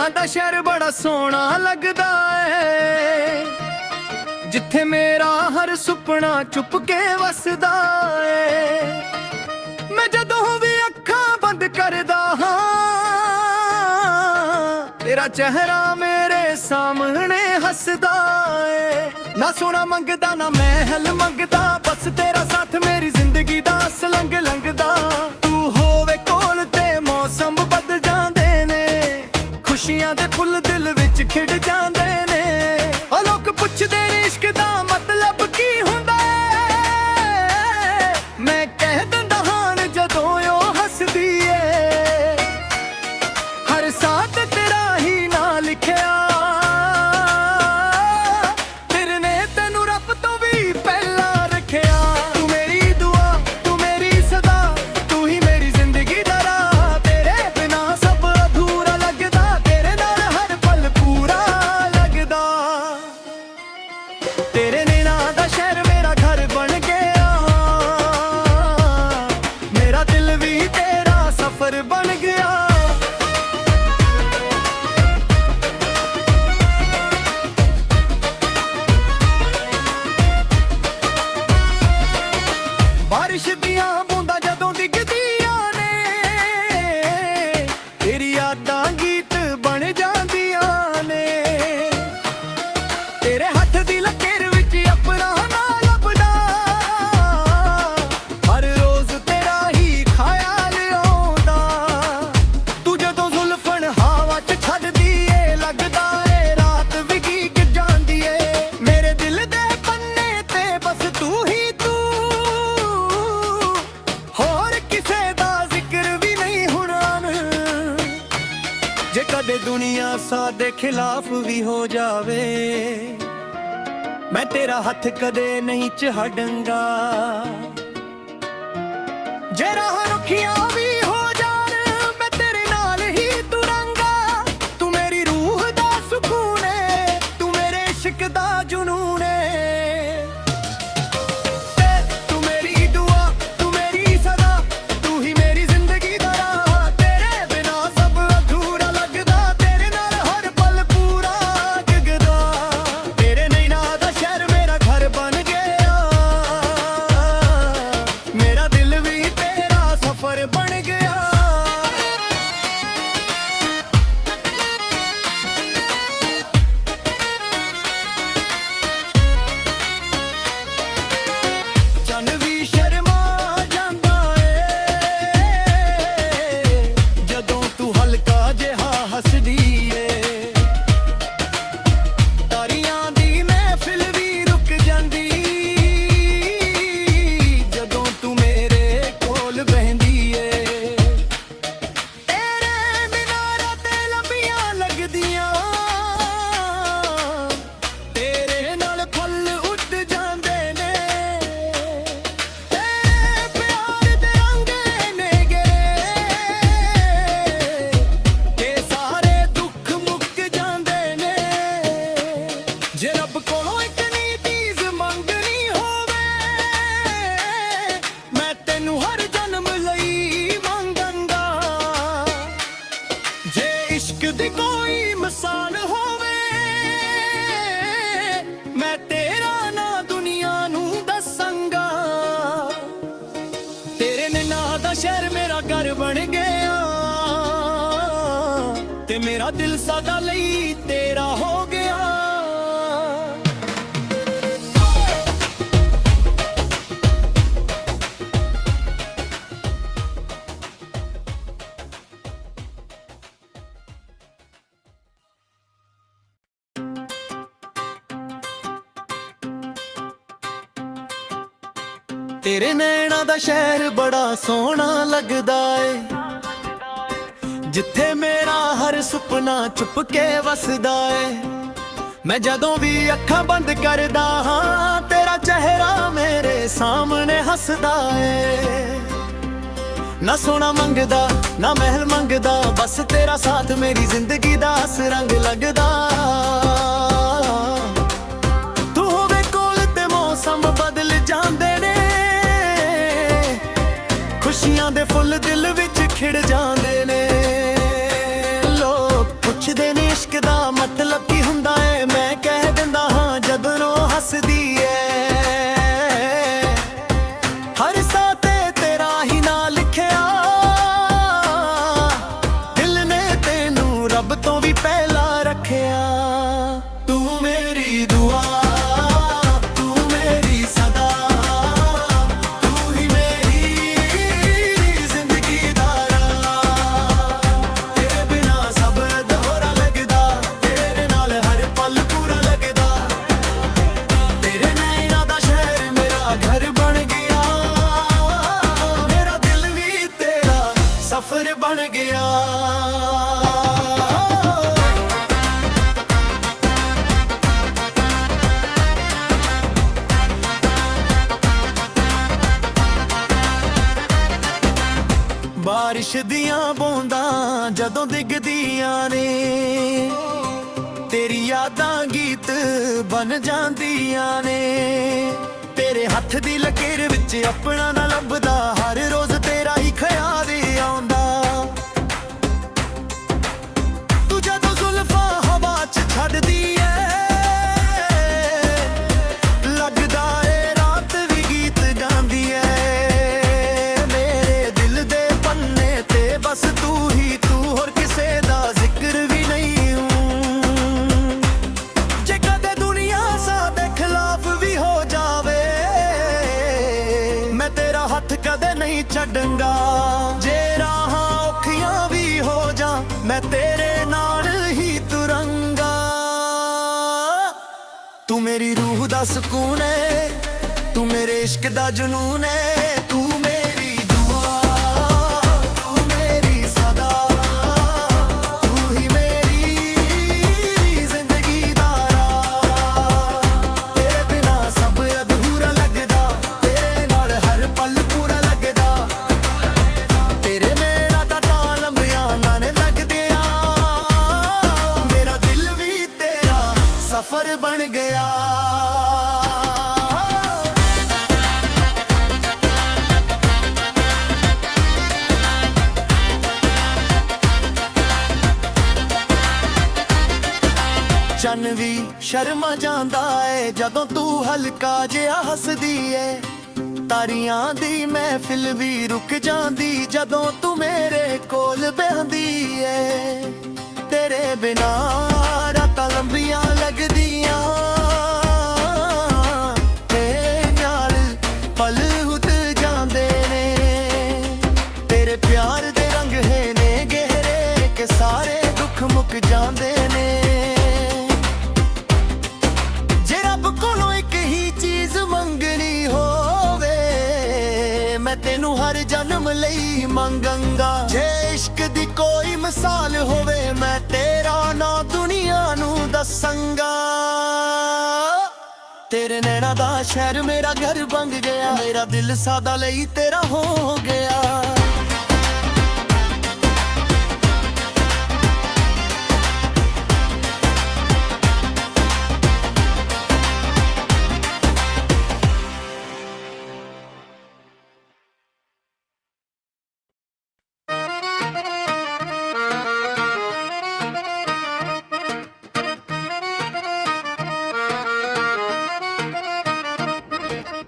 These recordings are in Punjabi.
ਨੈਣਾ ਦਾ ਸ਼ਹਿਰ ਬੜਾ ਸੋਹਣਾ ਲੱਗਦਾ ਏ, ਜਿੱਥੇ ਮੇਰਾ ਹਰ ਸੁਪਨਾ ਚੁੱਪ ਕੇ ਵਸਦਾ ਏ। ਮੈਂ ਜਦੋਂ ਵੀ ਅੱਖਾਂ ਬੰਦ ਕਰਦਾ ਹਾਂ, ਤੇਰਾ ਚਿਹਰਾ ਮੇਰੇ ਸਾਹਮਣੇ ਹੱਸਦਾ ਏ। ਨਾ ਸੋਨਾ ਮੰਗਦਾ ਨਾ ਮਹਿਲ ਮੰਗਦਾ, ਬਸ ਤੇਰਾ ਸਾਥ ਮੇਰੀ ਜ਼ਿੰਦਗੀ ਦਾ ਅਸਲੰਗ ਲੰਘਦਾ। ਤੂੰ ਹੋਵੇ ਕੋਲ ਤੇ ਮੌਸਮ ਬਦਲ ਜਾਂਦੇ ਨੇ, ਖੁਸ਼ੀਆਂ ਦੇ ਫੁੱਲ ਦਿਲ ਵਿੱਚ ਖਿੜ ਜਾਂਦੇ ਨੇ। ਉਹ ਲੋਕ ਪੁੱਛਦੇ ਨੇ ਇਸ਼ਕ ਦਾ ਮਤਲਬ ਕੀ ਹੁੰਦਾ ਏ, ਮੈਂ ਕਹਿ ਦਿੰਦਾ ਹਾਂ ਜਦੋਂ ਉਹ ਹੱਸਦੀ ਏ। ਹਰ ਸਾਥ ਤੇਰਾ ਹੀ ਨਾਂ ਲਿਖਿਆ, ਤੇਰੇ ਨੇ ਤੈਨੂੰ ਰੱਬ ਤੋਂ ਵੀ ਪਹਿਲਾਂ ਰੱਖਿਆ। ਤੂੰ ਮੇਰੀ ਦੁਆ, ਤੂੰ ਮੇਰੀ ਸਦਾ, ਤੂੰ ਹੀ ਮੇਰੀ ਜ਼ਿੰਦਗੀ ਦਾ ਰਾਹ। ਤੇਰੇ ਬਿਨਾ ਸਭ ਅਧੂਰਾ ਲੱਗਦਾ, ਤੇਰੇ ਨਾਲ ਹਰ ਪਲ ਪੂਰਾ ਲੱਗਦਾ। ਤੇਰੇ ਨੈਣਾ ਦਾ ਸ਼ਹਿਰ ਮੇਰਾ ਘਰ ਬਣ ਗਿਆ, ਮੇਰਾ ਦਿਲ ਵੀ ਤੇਰਾ ਸਫ਼ਰ ਬਣ ਗਿਆ। ਬਾਰਿਸ਼ ਦੀਆਂ ਬੂੰਦਾਂ ਜਦੋਂ ਡਿੱਗਦੀਆਂ ਨੇ, ਤੇਰੀ ਯਾਦਾਂ ਗੀਤ ਬਣ ਜਾਂਦੀਆਂ ਨੇ। ਤੇਰੇ ਹੱਥ ਦੀ ਲਕੀਰ ਵਿੱਚ ਆਪਣਾ ਨਾਂ ਲੱਭਦਾ, ਹਰ ਰੋਜ਼ ਤੇਰਾ ਹੀ ਖਿਆਲ ਆਉਂਦਾ। ਤੂੰ ਜਦੋਂ ਜ਼ੁਲਫਨ ਹਵਾ 'ਚ ਛੱਡਦੀ ਏ, ਲੱਗਦਾ ਏ ਰਾਤ ਵੀ ਕੀ ਜਾਂਦੀ ਏ। ਮੇਰੇ ਦਿਲ ਦੇ ਪੰਨੇ ਤੇ ਬਸ ਤੂੰ ਹੀ ਤੂੰ, ਹੋਰ ਕਿਸੇ ਦਾ ਜ਼ਿਕਰ ਵੀ ਨਹੀਂ ਹੋਣਾ। ਜੇ ਕਦੇ ਦੁਨੀਆ ਸਾਡੇ ਖਿਲਾਫ ਵੀ ਹੋ ਜਾਵੇ, ਮੈਂ ਤੇਰਾ ਹੱਥ ਕਦੇ ਨਹੀਂ ਛੱਡਾਂਗਾ। ਜੇ ਰਾਹ ਰੁੱਖੀਆਂ ਵੀ ਹੋ ਜਾਣ, ਮੈਂ ਤੇਰੇ ਨਾਲ ਹੀ ਤੁਰਾਂਗਾ। ਤੂੰ ਮੇਰੀ ਰੂਹ ਦਾ ਸਕੂਨ ਏ, ਤੂੰ ਮੇਰੇ ਇਸ਼ਕ ਦਾ ਜਨੂਨ ਏ। ਤੂੰ ਮੇਰੀ ਦੁਆ, ਤੂੰ ਮੇਰੀ ਸਦਾ, ਤੂੰ ਹੀ ਮੇਰੀ ਜ਼ਿੰਦਗੀ ਦਾ ਰਾਹ। ਤੇਰੇ ਬਿਨਾ ਸਭ ਅਧੂਰਾ ਲੱਗਦਾ, ਤੇਰੇ ਨਾਲ ਹਰ ਪਲ ਪੂਰਾ ਜਗਦਾ। ਤੇਰੇ ਨੈਣਾ ਦਾ ਸ਼ਹਿਰ ਮੇਰਾ ਘਰ ਬਣ ਗਿਆ, ਮੇਰਾ ਦਿਲ ਵੀ ਤੇਰਾ ਸਫ਼ਰ ਬਣ ਗਿਆ। ਚੰਨ ਵੀ ਸ਼ਰਮਾ ਜਾਂਦਾ ਏ, ਜਦੋਂ ਤੂੰ ਹਲਕਾ ਜਿਹਾ ਹੱਸਦੀ ਏ। ਤਾਰੀਆਂ ਦੀ ਮਹਿਫਿਲ ਵੀ ਰੁਕ ਜਾਂਦੀ, ਜਦੋਂ ਤੂੰ ਮੇਰੇ ਕੋਲ ਬਹਿੰਦੀ ਏ। ਤੇਰੇ ਬਿਨਾਂ ਰਾਤਾਂ ਲੰਬੀਆਂ ਲੱਗਦੀਆਂ, ਤੇਰੇ ਨਾਲ ਫੁੱਲ ਉੱਡ ਜਾਂਦੇ ਨੇ। ਤੇਰੇ ਪਿਆਰ ਦੇ ਰੰਗ ਨੇ ਗਏ, ਤੇ ਸਾਰੇ ਦੁੱਖ ਮੁੱਕ ਜਾਂਦੇ ਨੇ। ਜੇ ਰੱਬ ਕੋਲੋਂ ਇੱਕ ਨੀ ਚੀਜ਼ ਮੰਗਣੀ ਹੋਵੇ, ਮੈਂ ਤੈਨੂੰ ਹਰ ਜਨਮ ਲਈ ਮੰਗਾਂਗਾ। ਜੇ ਇਸ਼ਕ ਦੀ ਕੋਈ ਮਿਸਾਲ ਹੋਵੇ, ਮੈਂ ਤੇਰਾ ਨਾਂ ਦੁਨੀਆ ਨੂੰ ਦੱਸਾਂਗਾ। ਤੇਰੇ ਨੈਣਾ ਦਾ ਸ਼ਹਿਰ ਮੇਰਾ ਘਰ ਬਣ ਗਿਆ, ਤੇ ਮੇਰਾ ਦਿਲ ਸਦਾ ਲਈ ਤੇਰਾ ਹੋ ਗਿਆ। ਤੇਰੇ ਨੈਣਾ ਦਾ ਸ਼ਹਿਰ ਬੜਾ ਸੋਹਣਾ ਲੱਗਦਾ ਏ, ਜਿੱਥੇ ਮੇਰਾ ਹਰ ਸੁਪਨਾ ਚੁੱਪ ਕੇ ਵਸਦਾ ਏ। ਮੈਂ ਜਦੋਂ ਵੀ ਅੱਖਾਂ ਬੰਦ ਕਰਦਾ ਹਾਂ, ਤੇਰਾ ਚਿਹਰਾ ਮੇਰੇ ਸਾਹਮਣੇ ਹੱਸਦਾ ਏ। ਨਾ ਸੋਨਾ ਮੰਗਦਾ ਨਾ ਮਹਿਲ ਮੰਗਦਾ, ਬਸ ਤੇਰਾ ਸਾਥ ਮੇਰੀ ਜ਼ਿੰਦਗੀ ਦਾ ਅਸ ਰੰਗ ਲੱਗਦਾ। ਤੂੰ ਹੋਵੇ ਕੋਲ ਤੇ ਮੌਸਮ ਬਦਲ ਜਾਂਦੇ ਨੇ, ਖੁਸ਼ੀਆਂ ਦੇ ਫੁੱਲ ਦਿਲ ਵਿੱਚ ਖਿੜ ਜਾਂਦੇ ਨੇ। ਲੋਕ ਪੁੱਛਦੇ ਨੇ ਬਾਰਿਸ਼ ਦੀਆਂ ਬੂੰਦਾਂ ਜਦੋਂ ਡਿੱਗਦੀਆਂ ਨੇ, ਤੇਰੀ ਯਾਦਾਂ ਗੀਤ ਬਣ ਜਾਂਦੀਆਂ ਨੇ। ਤੇਰੇ ਹੱਥ ਦੀ ਲਕੀਰ ਵਿੱਚ ਆਪਣਾ ਨਾ ਲੱਭਦਾ, ਹਰ ਰੋਜ਼ ਤੇਰਾ ਹੀ ਖਿਆਲ ਆਉਂਦਾ। ਤੂੰ ਜਦੋਂ ਜ਼ੁਲਫਾਂ ਹਵਾ 'ਚ ਛੱਡਦੀ ਏ, ਲੱਗਦਾ ਏ ਰਾਤ ਵੀ ਗੀਤ ਗਾਉਂਦੀ ਏ। ਮੇਰੇ ਦਿਲ ਦੇ ਪੰਨੇ ਤੇ ਬਸ ਤੂੰ ਹੀ ਤੂੰ, ਹੋਰ ਕਿਸੇ ਦਾ ਜ਼ਿਕਰ ਵੀ ਨਹੀਂ ਹੂੰ। ਜੇ ਕਦੇ ਦੁਨੀਆ ਸਾਡੇ ਖਿਲਾਫ ਵੀ ਹੋ ਜਾਵੇ, ਮੈਂ ਤੇਰਾ ਹੱਥ ਕਦੇ ਨਹੀਂ ਛੱਡਾਂਗਾ। ਜੇ ਰਾਹਾਂ ਔਖੀਆਂ ਵੀ ਹੋ ਜਾ, ਮੈਂ ਤੇਰੇ ਨਾਲ ਹੀ ਤੁਰਾਂਗਾ। ਤੂੰ ਮੇਰੀ ਰੂਹ ਦਾ ਸਕੂਨ ਏ, ਤੂੰ ਮੇਰੇ ਇਸ਼ਕ ਦਾ ਜਨੂਨ ਏ। ਤੂੰ ਮੇਰੀ ਦੁਆ, ਤੂੰ ਮੇਰੀ ਸਦਾ, ਤੂੰ ਹੀ ਮੇਰੀ ਜ਼ਿੰਦਗੀ ਦਾ ਰਾਹ। ਤੇਰੇ ਬਿਨਾ ਸਭ ਅਧੂਰਾ ਲੱਗਦਾ, ਤੇਰੇ ਨਾਲ ਹਰ ਪਲ ਪੂਰਾ ਲੱਗਦਾ। ਤੇਰੇ ਮੇਰਾ ਤਾਂ ਲੰਬਿਆਂ ਨਾ ਨੇ ਲੱਗਦਿਆਂ, ਮੇਰਾ ਦਿਲ ਵੀ ਤੇਰਾ ਸਫਰ ਬਣ ਗਿਆ। ਚੰਨ ਵੀ ਸ਼ਰਮਾ ਜਾਂਦਾ ਏ ਜਦੋਂ ਤੂੰ ਹਲਕਾ ਜਿਹਾ ਹੱਸਦੀ ਏ। ਤਾਰੀਆਂ ਦੀ ਮਹਿਫਿਲ ਵੀ ਰੁਕ ਜਾਂਦੀ ਜਦੋਂ ਤੂੰ ਮੇਰੇ ਕੋਲ ਬਹਿੰਦੀ ਏ। ਤੇਰੇ ਬਿਨਾ ਰਾਤਾਂ ਲੰਬੀਆਂ ਲੱਗਦੀਆਂ, ਤੇ ਨਾਲ ਪਲ ਹੁੱਟ ਜਾਂਦੇ ਨੇ। ਤੇਰੇ ਪਿਆਰ ਦੇ ਰੰਗ ਹੈ ਨੇ ਗਹਿਰੇ, ਕਿ ਸਾਰੇ ਦੁੱਖ ਮੁੱਕ ਜਾਂਦੇ ਨੇ। ਜੇ ਰੱਬ ਕੋਲੋਂ ਇੱਕ ਹੀ ਚੀਜ਼ ਮੰਗਣੀ ਹੋਵੇ, ਮੈਂ ਤੈਨੂੰ ਹਰ ਜਨਮ ਲਈ ਮੰਗਾਂਗਾ। ਜੇ ਇਸ਼ਕ ਦੀ ਕੋਈ ਮਿਸਾਲ ਹੋਵੇ, ਮੈਂ ਤੇਰਾ ਨਾਂ ਦੁਨੀਆ ਨੂੰ ਦੱਸਾਂਗਾ। ਤੇਰੇ ਨੈਣਾ ਦਾ ਸ਼ਹਿਰ ਮੇਰਾ ਘਰ ਬਣ ਗਿਆ, ਮੇਰਾ ਦਿਲ ਸਾਦਾ ਲਈ ਤੇਰਾ ਹੋ ਗਿਆ।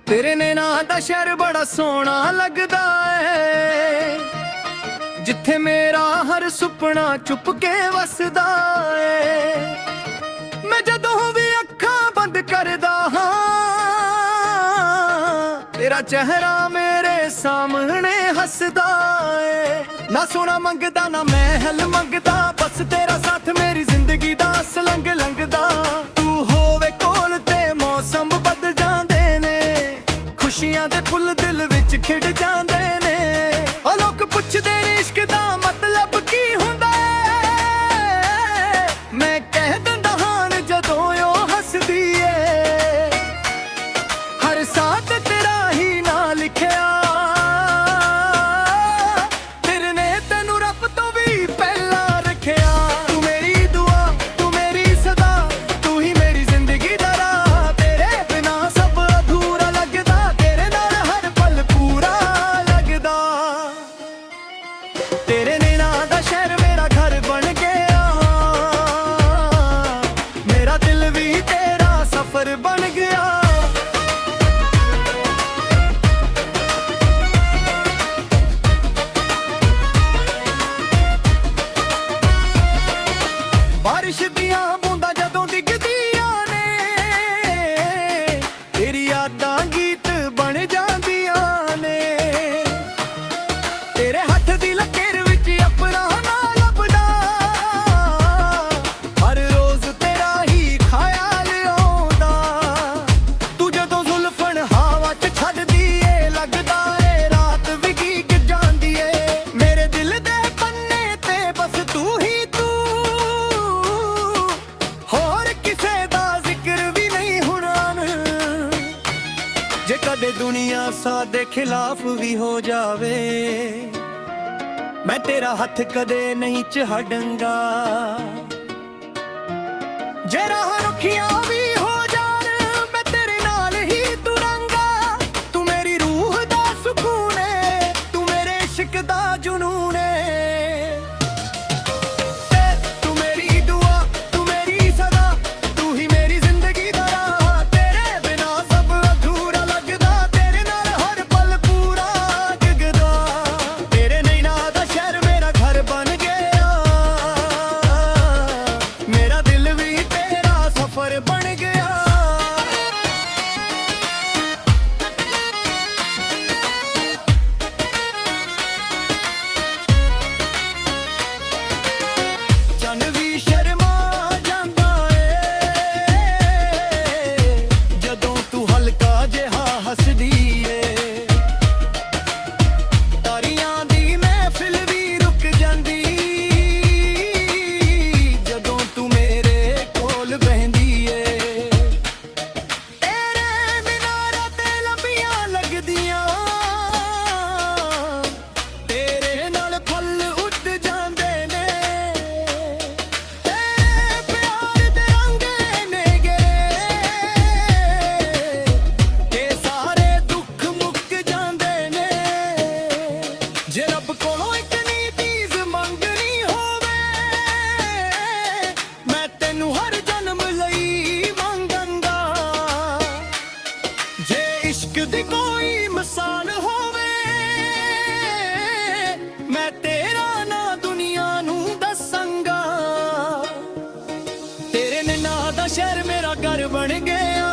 ਤੇਰੇ ਨੈਣਾ ਦਾ ਸ਼ਹਿਰ ਬੜਾ ਸੋਹਣਾ ਲੱਗਦਾ ਏ, ਜਿੱਥੇ ਮੇਰਾ ਹਰ ਸੁਪਨਾ ਚੁੱਪ ਕੇ ਵਸਦਾ ਏ। ਮੈਂ ਜਦੋਂ ਵੀ ਅੱਖਾਂ ਬੰਦ ਕਰਦਾ ਹਾਂ, ਤੇਰਾ ਚਿਹਰਾ ਮੇਰੇ ਸਾਹਮਣੇ ਹੱਸਦਾ ਏ। ਨਾ ਸੋਨਾ ਮੰਗਦਾ ਨਾ ਮਹਿਲ ਮੰਗਦਾ, ਬਸ ਤੇਰਾ ਸਾਥ ਮੇਰੀ ਜ਼ਿੰਦਗੀ ਦਾ ਅਸਲੰਗ ਲੰਘਦਾ। ਤੂੰ ਹੋਵੇ ਕੋਲ ਤੇ ਮੌਸਮ ਬਦਲ ਜਾਂਦੇ ਨੇ, ਖੁਸ਼ੀਆਂ ਦੇ ਫੁੱਲ ਦਿਲ ਵਿੱਚ ਖਿੜ ਜਾਂਦੇ ਨੇ। ਉਹ ਲੋਕ ਪੁੱਛਦੇ ਨੇ ਇਸ਼ਕ ਦਾ ਮਤਲਬ ਕੀ ਹੁੰਦਾ ਏ, ਮੈਂ ਕਹਿ ਦਿੰਦਾ ਹਾਂ ਜਦੋਂ ਉਹ ਹੱਸਦੀ ਏ। ਹਰ ਸਾਥ ਤੇਰਾ ਹੀ ਨਾਂ ਲਿਖਿਆ, ਤੇਰੇ ਨੇ ਤੈਨੂੰ ਰੱਬ ਤੋਂ ਵੀ ਪਹਿਲਾਂ ਰੱਖਿਆ। ਤੂੰ ਮੇਰੀ ਦੁਆ, ਤੂੰ ਮੇਰੀ ਸਦਾ, ਤੂੰ ਹੀ ਮੇਰੀ ਜ਼ਿੰਦਗੀ ਦਾ ਰਾਹ। ਤੇਰੇ ਬਿਨਾ ਸਭ ਅਧੂਰਾ ਲੱਗਦਾ, ਤੇਰੇ ਨਾਲ ਹਰ ਪਲ ਪੂਰਾ ਲੱਗਦਾ। ਤੇਰੇ ਨੈਣਾ ਦਾ ਸ਼ਹਿਰ ਮੇਰਾ ਘਰ ਬਣ ਗਿਆ, ਮੇਰਾ ਦਿਲ ਵੀ ਤੇਰਾ ਸਫਰ ਬਣ ਗਿਆ। ਬਾਰਿਸ਼ ਦੀਆਂ ਬੂੰਦਾਂ ਜਦੋਂ ਡਿੱਗਦੀਆਂ ਨੇ, ਤੇਰੀ ਯਾਦਾਂ ਗੀਤ ਬਣ ਜਾਂਦੀਆਂ ਨੇ। ਤੇਰੇ ਹੱਥ ਦੀ ਲਕੀਰ ਵਿੱਚ ਆਪਣਾ ਨਾ ਲੱਭਦਾ, ਹਰ ਰੋਜ਼ ਤੇਰਾ ਹੀ ਖਿਆਲ ਆਉਂਦਾ। ਤੂੰ ਜਦੋਂ ਜ਼ੁਲਫਨ ਹਵਾ 'ਚ ਛੱਡਦੀ ਏ, ਲੱਗਦਾ ਏ ਰਾਤ ਵੀ ਗੀਤ ਜਾਂਦੀ ਏ। ਮੇਰੇ ਦਿਲ ਦੇ ਪੰਨੇ ਤੇ ਬਸ ਤੂੰ ਹੀ ਤੂੰ, ਹੋਰ ਕਿਸੇ ਦਾ ਜ਼ਿਕਰ ਵੀ ਨਹੀਂ ਹੋਣਾ। ਜੇ ਕਦੇ ਦੁਨੀਆ ਸਾਡੇ ਖਿਲਾਫ ਵੀ ਹੋ ਜਾਵੇ, मैं तेरा हथ कदे नहीं छड्डांगा। जे राह रुखियां भी हो जान मैं तेरे नाल ही तुरांगा। तू मेरी रूह दा सुकून है, तू मेरे इश्क दा जुनून है। तू मेरी दुआ, तू मेरी सदा, तू ही मेरी जिंदगी दा राह। तेरे बिना सब अधूरा लगदा, तेरे नाल हर पल पूरा जगदा। तेरे नैना दा शहर मेरा घर बन गया, मेरा दिल भी तेरा सफर बन गया। ਚੰਨ ਵੀ ਸ਼ਰਮਾ ਜਾਂਦਾ ਏ ਜਦੋਂ ਤੂੰ ਹਲਕਾ ਜਿਹਾ ਹੱਸਦੀ ਏ। ਤਾਰੀਆਂ ਦੀ ਮਹਿਫਿਲ ਵੀ ਰੁਕ ਜਾਂਦੀ ਜਦੋਂ ਤੂੰ ਮੇਰੇ ਕੋਲ ਬਹਿੰਦੀ ਏ। ਤੇਰੇ ਮਿਨਾਰਾਂ ਤੇ ਲੰਬੀਆਂ ਲੱਗਦੀਆਂ, ਤੇਰੇ ਨਾਲ ਫੁੱਲ ਉੱਡ ਜਾਂਦੇ ਨੇ। ਤੇਰੇ ਪਿਆਰ ਦੇ ਰੰਗ ਨੇਗੇ ਕਿ ਸਾਰੇ ਦੁੱਖ ਮੁੱਕ ਜਾਂਦੇ ਨੇ। ਜੇ ਰੱਬ ਕੋਲੋਂ ਇੱਕ ਨੀ ਚੀਜ਼ ਮੰਗਣੀ ਹੋਵੇ ਮੈਂ ਤੈਨੂੰ ਹਰ ਜਨਮ ਲਈ ਮੰਗਾਂਗਾ। ਜੇ ਇਸ਼ਕ ਦੀ ਕੋਈ ਮਿਸਾਲ ਹੋਵੇ ਮੈਂ ਤੇਰਾ ਨਾਂ ਦੁਨੀਆ ਨੂੰ ਦੱਸਾਂਗਾ। ਤੇਰੇ ਨੈਣਾ ਦਾ ਸ਼ਹਿਰ ਮੇਰਾ ਘਰ ਬਣ ਗਿਆ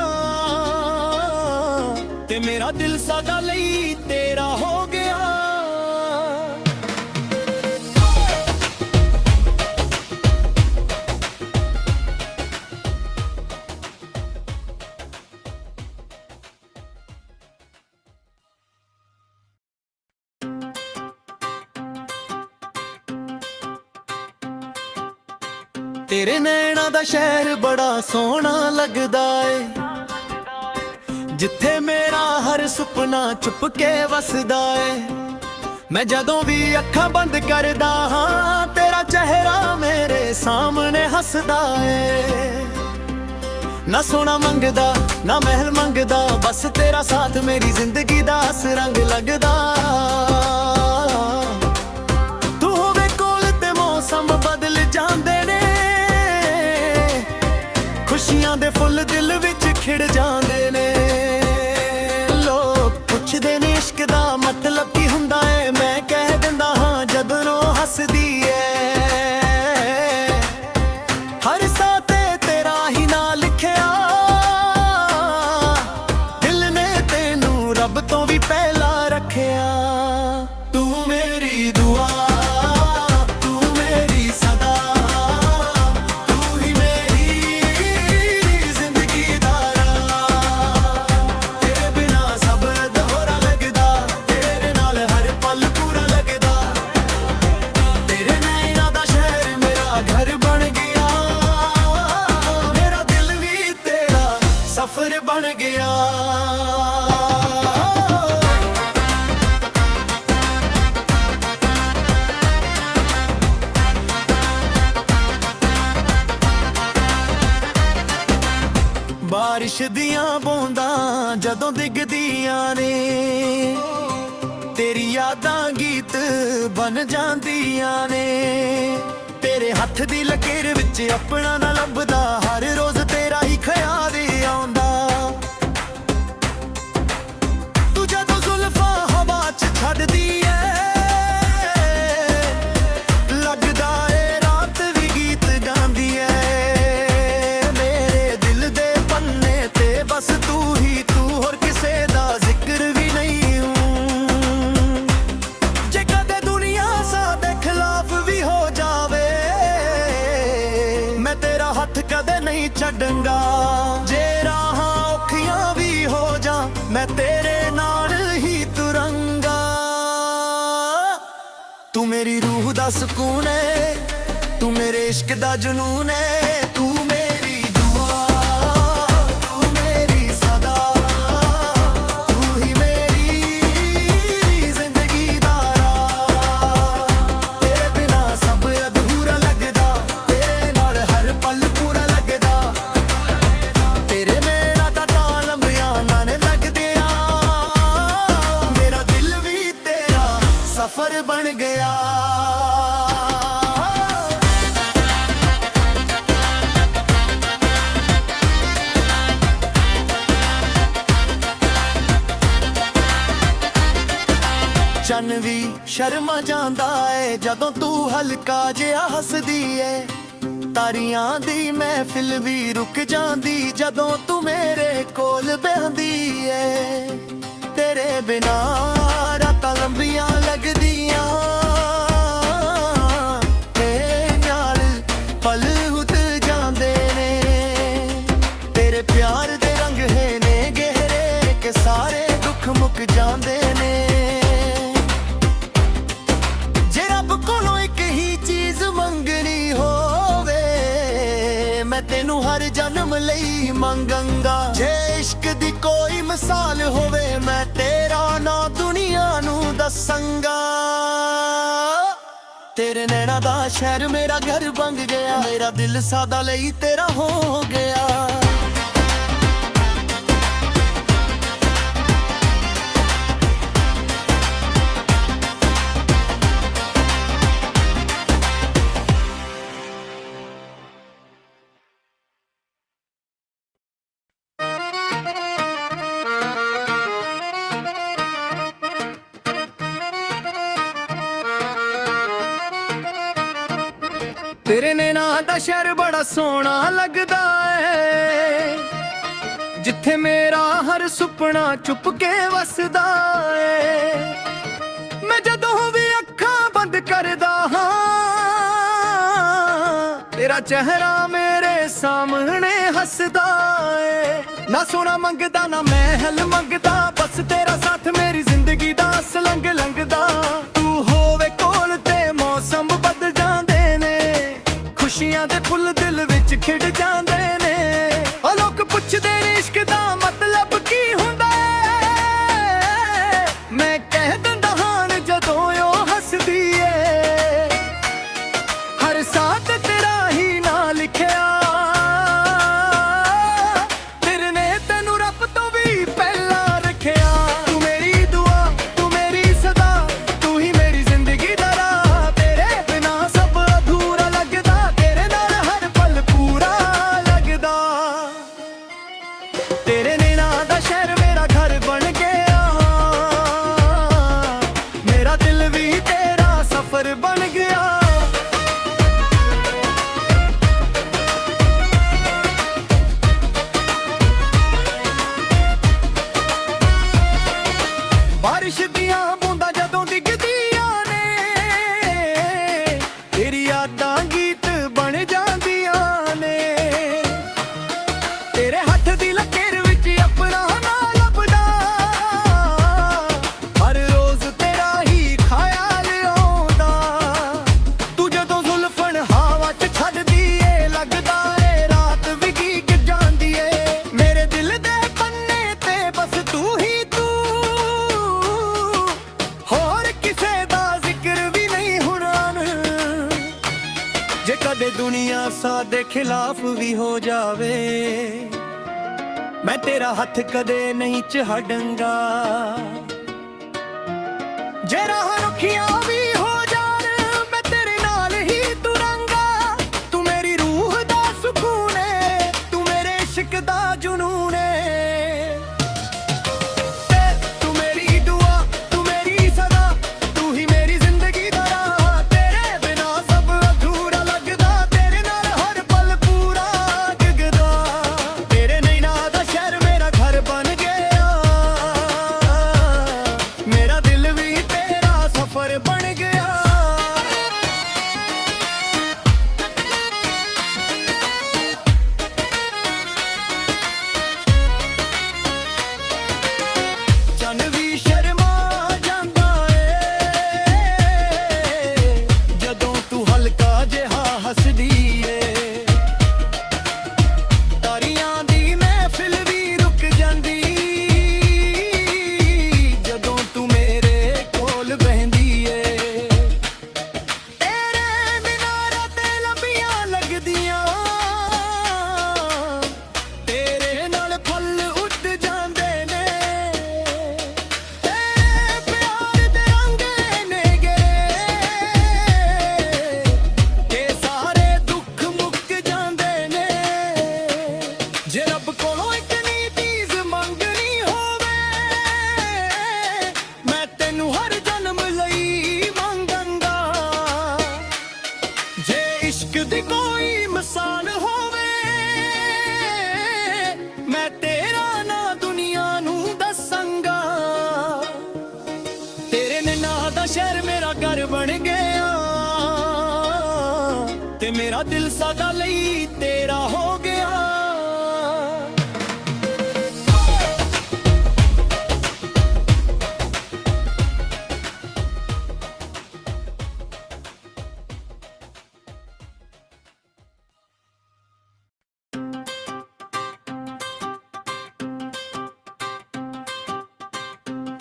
ਤੇ ਮੇਰਾ ਦਿਲ ਸਦਾ ਲਈ ਤੇਰਾ ਹੋ ਗਿਆ। ਤੇਰੇ ਨੈਣਾ ਦਾ ਸ਼ਹਿਰ ਬੜਾ ਸੋਹਣਾ ਲੱਗਦਾ ਏ, ਜਿੱਥੇ ਮੇਰਾ ਹਰ ਸੁਪਨਾ ਛੁਪ ਕੇ ਵਸਦਾ ਏ। ਮੈਂ ਜਦੋਂ ਵੀ ਅੱਖਾਂ ਬੰਦ ਕਰਦਾ ਹਾਂ ਤੇਰਾ ਚਿਹਰਾ ਮੇਰੇ ਸਾਹਮਣੇ ਹੱਸਦਾ ਏ। ਨਾ ਸੋਨਾ ਮੰਗਦਾ ਨਾ ਮਹਿਲ ਮੰਗਦਾ, ਬਸ ਤੇਰਾ ਸਾਥ ਮੇਰੀ ਜ਼ਿੰਦਗੀ ਦਾ ਅਸ ਰੰਗ ਲੱਗਦਾ। ਤੂੰ ਹੋਵੇ ਕੋਲ ਤੇ ਮੌਸਮ ਬਦਲ ਜਾਂਦੇ ਨੇ, ਖੁਸ਼ੀਆਂ ਦੇ ਫੁੱਲ ਦਿਲ ਵਿੱਚ ਖਿੜ ਜਾਂਦੇ ਨੇ। ਲੋਕ ਪੁੱਛਦੇ ਨੇ ਇਸ਼ਕ ਦਾ ਮਤਲਬ ਕੀ ਹੁੰਦਾ ਏ, ਮੈਂ ਕਹਿ ਦਿੰਦਾ ਹਾਂ ਜਦੋਂ ਉਹ ਹੱਸਦੀ ਏ। ਹਰ ਸਾਹ ਤੇ ਤੇਰਾ ਹੀ ਨਾਂ ਲਿਖਿਆ, ਦਿਲ ਨੇ ਤੈਨੂੰ ਰੱਬ ਤੋਂ ਵੀ ਪਹਿਲਾਂ ਰੱਖਿਆ। ਤੂੰ ਮੇਰੀ ਦੁਆ, ਤੂੰ ਮੇਰੀ ਸਦਾ, ਤੂੰ ਹੀ ਮੇਰੀ ਜ਼ਿੰਦਗੀ ਦਾ ਰਾਹ। ਤੇਰੇ ਬਿਨਾ ਸਭ ਅਧੂਰਾ ਲੱਗਦਾ, ਤੇਰੇ ਨਾਲ ਹਰ ਪਲ ਪੂਰਾ ਲੱਗਦਾ। ਤੇਰੇ ਨੈਣਾ ਦਾ ਸ਼ਹਿਰ ਮੇਰਾ ਘਰ ਬਣ ਗਿਆ, ਮੇਰਾ ਦਿਲ ਵੀ ਤੇਰਾ ਸਫਰ ਬਣ ਗਿਆ। ਬਾਰਿਸ਼ ਦੀਆਂ ਬੂੰਦਾਂ ਜਦੋਂ ਡਿੱਗਦੀਆਂ ਨੇ, ਤੇਰੀ ਯਾਦਾਂ ਗੀਤ ਬਣ ਜਾਂਦੀਆਂ ਨੇ। ਤੇਰੇ ਹੱਥ ਦੀ ਲਕੀਰ ਵਿੱਚ ਆਪਣਾ ਨਾ ਲੱਭਦਾ, ਹਰ ਰੋਜ਼ ਤੇਰਾ ਹੀ ਖਿਆਲ ਆਉਂਦਾ। ਤੂੰ ਜਦੋਂ ਜ਼ੁਲਫਾਂ ਹਵਾ 'ਚ ਛੱਡਦੀ ਏ, ਲੱਗਦਾ ਏ ਰਾਤ ਵੀ ਗੀਤ ਗਾਉਂਦੀ ਏ। ਮੇਰੇ ਦਿਲ ਦੇ ਪੰਨੇ ਤੇ ਬਸ ਤੂੰ ਹੀ ਤੂੰ, ਹੋਰ ਕਿਸੇ ਦਾ ਜ਼ਿਕਰ ਵੀ ਨਹੀਂ ਹੂੰ। ਜੇ ਕਦੇ ਦੁਨੀਆ ਸਾਡੇ ਖਿਲਾਫ ਵੀ ਹੋ ਜਾਵੇ ਮੈਂ ਤੇਰਾ ਹੱਥ ਕਦੇ ਨਹੀਂ ਛੱਡਾਂਗਾ। ਜੇ ਰਾਹਾਂ ਔਖੀਆਂ ਵੀ ਹੋ ਜਾ ਮੈਂ ਤੇਰੇ ਨਾਲ ਹੀ ਤੁਰਾਂਗਾ। ਤੂੰ ਮੇਰੀ ਰੂਹ ਦਾ ਸਕੂਨ ਏ, ਤੂੰ ਮੇਰੇ ਇਸ਼ਕ ਦਾ ਜਨੂਨ ਏ। ਤੂੰ ਮੇਰੀ ਦੁਆ, ਤੂੰ ਮੇਰੀ ਸਦਾ, ਤੂੰ ਹੀ ਮੇਰੀ ਜ਼ਿੰਦਗੀ ਦਾ ਰਾਹ। ਚੰਨ ਵੀ ਸ਼ਰਮਾ ਜਾਂਦਾ ਏ ਜਦੋਂ ਤੂੰ ਹਲਕਾ ਜਿਹਾ ਹੱਸਦੀ ਏ। ਤਾਰੀਆਂ ਦੀ ਮਹਿਫਿਲ ਵੀ ਰੁਕ ਜਾਂਦੀ ਜਦੋਂ ਤੂੰ ਮੇਰੇ ਕੋਲ ਬਹਿੰਦੀ ਏ। ਤੇਰੇ ਬਿਨਾ ਰਾਤਾਂ ਲੰਬੀਆਂ ਲੱਗਦੀਆਂ, ਤੇ ਨਾਲ ਪਲ ਹੁੱਟ ਜਾਂਦੇ ਨੇ। ਤੇਰੇ ਪਿਆਰ ਦੇ ਰੰਗ ਹੈ ਨੇ ਗਹਿਰੇ ਕਿ ਸਾਰੇ ਦੁੱਖ ਮੁੱਕ ਜਾਂਦੇ ਨੇ। ਜੇ ਰੱਬ ਕੋਲੋਂ ਇੱਕ ਹੀ ਚੀਜ਼ ਮੰਗਣੀ ਹੋਵੇ, ਮੈਂ ਤੈਨੂੰ ਹਰ ਜਨਮ ਲਈ ਮੰਗਾਂਗਾ। ਜੇ ਇਸ਼ਕ ਦੀ ਕੋਈ ਮਿਸਾਲ ਹੋਵੇ, ਮੈਂ ਤੇਰਾ ਨਾਂ ਦੁਨੀਆ ਨੂੰ ਦੱਸਾਂਗਾ। ਤੇਰੇ ਨੈਣਾ ਦਾ ਸ਼ਹਿਰ ਮੇਰਾ ਘਰ ਬਣ ਗਿਆ, ਮੇਰਾ ਦਿਲ ਸਾਦਾ ਲਈ ਤੇਰਾ ਹੋ ਗਿਆ। ਤੇਰੇ ਨੈਣਾਂ ਦਾ ਸ਼ਹਿਰ ਬੜਾ ਸੋਹਣਾ ਲੱਗਦਾ ਏ, ਜਿੱਥੇ ਮੇਰਾ ਹਰ ਸੁਪਨਾ ਚੁੱਪ ਕੇ ਵਸਦਾ ਏ। ਮੈਂ ਜਦੋਂ ਵੀ ਅੱਖਾਂ ਬੰਦ ਕਰਦਾ ਹਾਂ, ਤੇਰਾ ਚਿਹਰਾ ਮੇਰੇ ਸਾਹਮਣੇ ਹੱਸਦਾ ਏ। ਨਾ ਸੋਨਾ ਮੰਗਦਾ ਨਾ ਮਹਿਲ ਮੰਗਦਾ, ਬਸ ਤੇਰਾ ਸਾਥ ਮੇਰੀ ਜ਼ਿੰਦਗੀ ਦਾ ਅਸਲੰਗ ਲੰਘਦਾ। ਤੂੰ ਹੋਵੇ ਕੋਲ ਤੇ ਮੌਸਮ ਬਦਲ ਜਾਂਦੇ ਨੇ, ਖੁਸ਼ੀਆਂ ਦੇ ਫੁੱਲ ਦਿਲ ਵਿੱਚ ਖਿੜ ਜਾਂਦੇ ਨੇ। ਉਹ ਲੋਕ ਪੁੱਛਦੇ ਨੇ ਇਸ਼ਕ ਦਾ ਮਤਲਬ ਕੀ ਹੁੰਦਾ ਏ, ਮੈਂ ਕਹਿ ਦਿੰਦਾ ਹਾਂ ਜਦੋਂ ਉਹ ਹੱਸਦੀ ਏ। ਹਰ ਸਾਥ ਤੇਰਾ ਹੀ ਨਾਂ ਲਿਖਿਆ, ਤੇਰੇ ਨੇ ਤੈਨੂੰ ਰੱਬ ਤੋਂ ਵੀ ਪਹਿਲਾਂ ਰੱਖਿਆ। ਤੂੰ ਮੇਰੀ ਦੁਆ, ਤੂੰ ਮੇਰੀ ਸਦਾ, ਤੂੰ ਹੀ ਮੇਰੀ ਜ਼ਿੰਦਗੀ ਦਾ ਰਾਹ। ਤੇਰੇ ਬਿਨਾ ਸਭ ਅਧੂਰਾ ਲੱਗਦਾ, ਤੇਰੇ ਨਾਲ ਹਰ ਪਲ ਪੂਰਾ ਲੱਗਦਾ। ਤੇਰੇ ਨੈਣਾਂ ਦਾ ਸ਼ਹਿਰ ਮੇਰਾ ਘਰ ਬਣ ਗਿਆ, ਮੇਰਾ ਦਿਲ ਵੀ ਤੇਰਾ ਸਫ਼ਰ ਬਣ ਗਿਆ। ਬਾਰਿਸ਼ ਦੀਆਂ ਬੂੰਦਾਂ ਜਦੋਂ ਡਿੱਗਦੀਆਂ ਨੇ, ਤੇਰੀ ਯਾਦਾਂ ਗੀਤ ਬਣ ਜਾਂਦੀਆਂ ਨੇ। ਤੇਰੇ ਹੱਥ ਦੀ ਲਕੀਰ ਵਿੱਚ ਆਪਣਾ ਨਾਂ ਲੱਭਦਾ, ਹਰ ਰੋਜ਼ ਤੇਰਾ ਹੀ ਖਿਆਲ ਆਉਂਦਾ। ਤੂੰ ਜਦੋਂ ਜ਼ੁਲਫਨ ਹਵਾ 'ਚ ਛੱਡਦੀ ਏ, ਲੱਗਦਾ ਏ ਰਾਤ ਵੀ ਗੀਕ ਜਾਂਦੀ ਏ। ਮੇਰੇ ਦਿਲ ਦੇ ਪੰਨੇ ਤੇ ਬਸ ਤੂੰ ਹੀ ਤੂੰ, ਹੋਰ ਕਿਸੇ ਦਾ ਜ਼ਿਕਰ ਵੀ ਨਹੀਂ ਹੋਣਾ। ਜੇ ਕਦੇ ਦੁਨੀਆ ਸਾਡੇ ਖਿਲਾਫ ਵੀ ਹੋ ਜਾਵੇ, ਮੈਂ ਤੇਰਾ ਹੱਥ ਕਦੇ ਨਹੀਂ ਛੱਡਾਂਗਾ। ਜੇ ਰਾਹ ਰੁੱਖੀਆਂ ਵੀ ਹੋ ਜਾਣ, ਮੈਂ ਤੇਰੇ ਨਾਲ ਹੀ ਤੁਰਾਂਗਾ। ਤੂੰ ਮੇਰੀ ਰੂਹ ਦਾ ਸਕੂਨ ਏ, ਤੂੰ ਮੇਰੇ ਇਸ਼ਕ ਦਾ ਜਨੂਨ ਏ। ਤੂੰ ਮੇਰੀ ਦੁਆ, ਤੂੰ ਮੇਰੀ ਸਦਾ, ਤੂੰ ਹੀ ਮੇਰੀ ਜ਼ਿੰਦਗੀ ਦਾ ਰਾਹ। ਤੇਰੇ ਬਿਨਾ ਸਭ ਅਧੂਰਾ ਲੱਗਦਾ, ਤੇਰੇ ਨਾਲ ਹਰ ਪਲ ਪੂਰਾ ਜਗਦਾ। ਤੇਰੇ ਨੈਣਾਂ ਦਾ ਸ਼ਹਿਰ ਮੇਰਾ ਘਰ ਬਣ ਗਿਆ, ਮੇਰਾ ਦਿਲ ਵੀ ਤੇਰਾ ਸਫ਼ਰ ਬਣ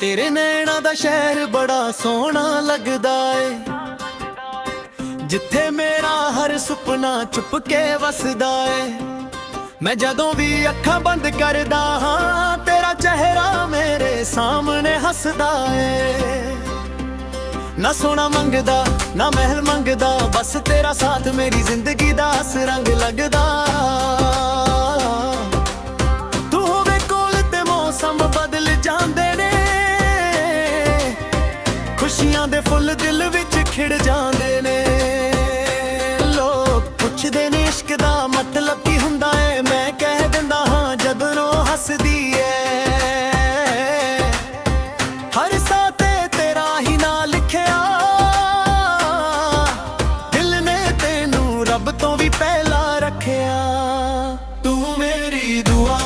ਤੇਰੇ ਨੈਣਾ ਦਾ ਸ਼ਹਿਰ ਬੜਾ ਸੋਹਣਾ ਲੱਗਦਾ ਏ, ਜਿੱਥੇ ਮੇਰਾ ਹਰ ਸੁਪਨਾ ਚੁੱਪ ਕੇ ਵਸਦਾ ਏ। ਮੈਂ ਜਦੋਂ ਵੀ ਅੱਖਾਂ ਬੰਦ ਕਰਦਾ ਹਾਂ, ਤੇਰਾ ਚਿਹਰਾ ਮੇਰੇ ਸਾਹਮਣੇ ਹੱਸਦਾ ਏ। ਨਾ ਸੋਨਾ ਮੰਗਦਾ ਨਾ ਮਹਿਲ ਮੰਗਦਾ, ਬਸ ਤੇਰਾ ਸਾਥ ਮੇਰੀ ਜ਼ਿੰਦਗੀ ਦਾ ਅਸ ਰੰਗ ਲੱਗਦਾ। ਤੂੰ ਹੋਵੇ ਕੋਲ ਤੇ ਮੌਸਮ ਬਦਲ ਜਾਂਦੇ ਨੇ, ਖੁਸ਼ੀਆਂ ਦੇ ਫੁੱਲ ਦਿਲ ਵਿੱਚ ਖਿੜ ਜਾਂਦੇ ਨੇ। ਲੋਕ ਪੁੱਛਦੇ ਨੇ ਇਸ਼ਕ ਦਾ ਮਤਲਬ ਕੀ ਹੁੰਦਾ ਏ, ਮੈਂ ਕਹਿ ਦਿੰਦਾ ਹਾਂ ਜਦੋਂ ਉਹ ਹੱਸਦੀ ਏ। ਹਰ ਸਾਹ ਤੇ ਤੇਰਾ ਹੀ ਨਾਂ ਲਿਖਿਆ, ਦਿਲ ਨੇ ਤੈਨੂੰ ਰੱਬ ਤੋਂ ਵੀ ਪਹਿਲਾਂ ਰੱਖਿਆ। ਤੂੰ ਮੇਰੀ ਦੁਆ,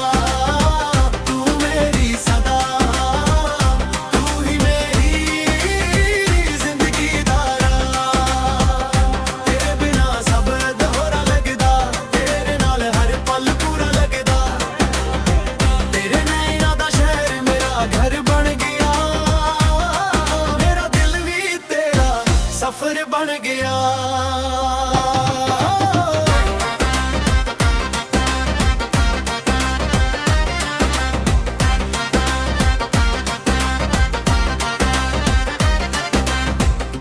ਸਫਰ ਬਣ ਗਿਆ।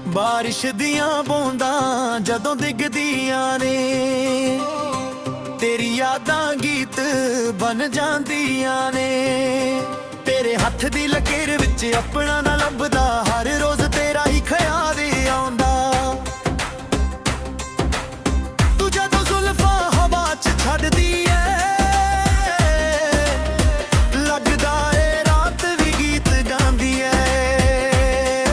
ਬਾਰਿਸ਼ ਦੀਆਂ ਬੂੰਦਾਂ ਜਦੋਂ ਡਿੱਗਦੀਆਂ ਨੇ, ਤੇਰੀ ਯਾਦਾਂ ਗੀਤ ਬਣ ਜਾਂਦੀਆਂ ਨੇ। ਤੇਰੇ ਹੱਥ ਦੀ ਲਕੀਰ ਵਿੱਚ ਆਪਣਾ ਨਾ ਲੱਭਦਾ, ਹਰ ਰੋਜ਼ ਤੇਰਾ ਹੀ ਖਿਆਲ ਆਉਂਦਾ। ਤੂੰ ਜਦੋਂ ਜ਼ੁਲਫਾਂ ਹਵਾ 'ਚ ਛੱਡਦੀ ਏ, ਲੱਗਦਾ ਏ ਰਾਤ ਵੀ ਗੀਤ ਗਾਉਂਦੀ ਏ।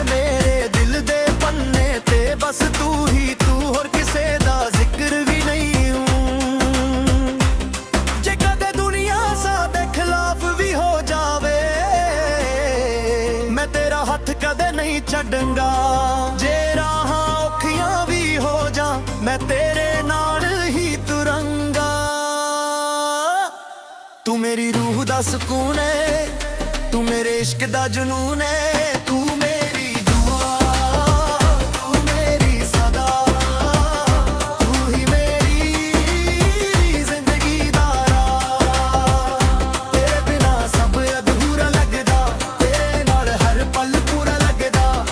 ਮੇਰੇ ਦਿਲ ਦੇ ਪੰਨੇ ਤੇ ਬਸ ਤੂੰ ਹੀ ਤੂੰ, ਹੋਰ ਕਿਸੇ ਦਾ ਜ਼ਿਕਰ ਵੀ ਨਹੀਂ ਹੂੰ। ਜੇ ਕਦੇ ਦੁਨੀਆ ਸਾਡੇ ਖਿਲਾਫ ਵੀ ਹੋ ਜਾਵੇ, ਮੈਂ ਤੇਰਾ ਹੱਥ ਕਦੇ ਨਹੀਂ ਛੱਡਾਂਗਾ। ਜੇ ਰਾਹਾਂ ਔਖੀਆਂ ਵੀ ਹੋ ਜਾ, ਮੈਂ ਤੇਰੇ ਨਾਲ ਹੀ ਤੁਰਾਂਗਾ। ਤੂੰ ਮੇਰੀ ਰੂਹ ਦਾ ਸਕੂਨ ਏ, ਤੂੰ ਮੇਰੇ ਇਸ਼ਕ ਦਾ ਜਨੂਨ ਏ। ਤੂੰ ਮੇਰੀ ਦੁਆ, ਤੂੰ ਮੇਰੀ ਸਦਾ, ਤੂੰ ਹੀ ਮੇਰੀ ਜ਼ਿੰਦਗੀ ਦਾ ਰਾਹ। ਤੇਰੇ ਬਿਨਾ ਸਭ ਅਧੂਰਾ ਲੱਗਦਾ, ਤੇਰੇ ਨਾਲ ਹਰ ਪਲ ਪੂਰਾ ਲੱਗਦਾ।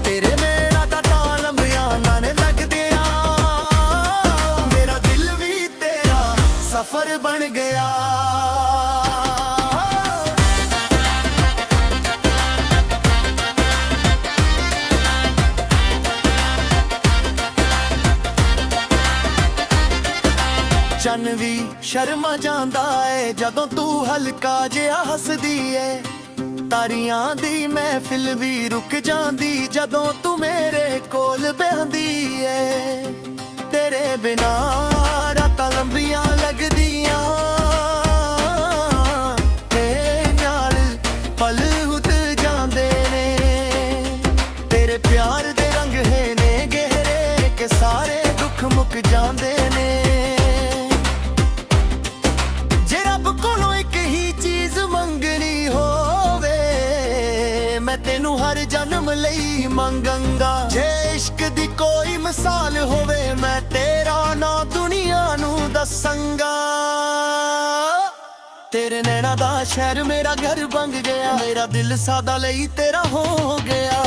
ਤੇਰੇ ਮੇਰਾ ਤਾਂ ਲੰਬੀਆਂ ਨਾਨੇ ਲੱਗਦੇ ਆ, ਮੇਰਾ ਦਿਲ ਵੀ ਤੇਰਾ ਸਫਰ ਬਣ ਗਿਆ। ਚੰਨ ਵੀ ਸ਼ਰਮਾ ਜਾਂਦਾ ਏ ਜਦੋਂ ਤੂੰ ਹਲਕਾ ਜਿਹਾ ਹੱਸਦੀ ਏ। ਤਾਰੀਆਂ ਦੀ ਮਹਿਫਿਲ ਵੀ ਰੁਕ ਜਾਂਦੀ ਜਦੋਂ ਤੂੰ ਮੇਰੇ ਕੋਲ ਬਹਿੰਦੀ ਏ। ਤੇਰੇ ਬਿਨਾ ਰਾਤਾਂ ਲੰਬੀਆਂ ਲੱਗਦੀਆਂ, ਤੇ ਨਾਲ ਪਲ ਉਤ ਜਾਂਦੇ ਨੇ। ਤੇਰੇ ਪਿਆਰ ਦੇ ਰੰਗ ਹੈ ਨੇ ਗਹਿਰੇ, ਕਿ ਸਾਰੇ ਦੁੱਖ ਮੁੱਕ ਜਾਂਦੇ ਨੇ। ਜੇ ਰੱਬ ਕੋਲੋਂ ਇੱਕ ਹੀ ਚੀਜ਼ ਮੰਗਣੀ ਹੋਵੇ, ਮੈਂ ਤੈਨੂੰ ਹਰ ਜਨਮ ਲਈ ਮੰਗਾਂਗਾ। ਜੇ ਇਸ਼ਕ ਦੀ ਕੋਈ ਮਿਸਾਲ ਹੋਵੇ, ਮੈਂ ਤੇਰਾ ਨਾਂ ਦੁਨੀਆ ਨੂੰ ਦੱਸਾਂਗਾ। ਤੇਰੇ ਨੈਣਾ ਦਾ ਸ਼ਹਿਰ ਮੇਰਾ ਘਰ ਬਣ ਗਿਆ, ਮੇਰਾ ਦਿਲ ਸਾਦਾ ਲਈ ਤੇਰਾ ਹੋ ਗਿਆ।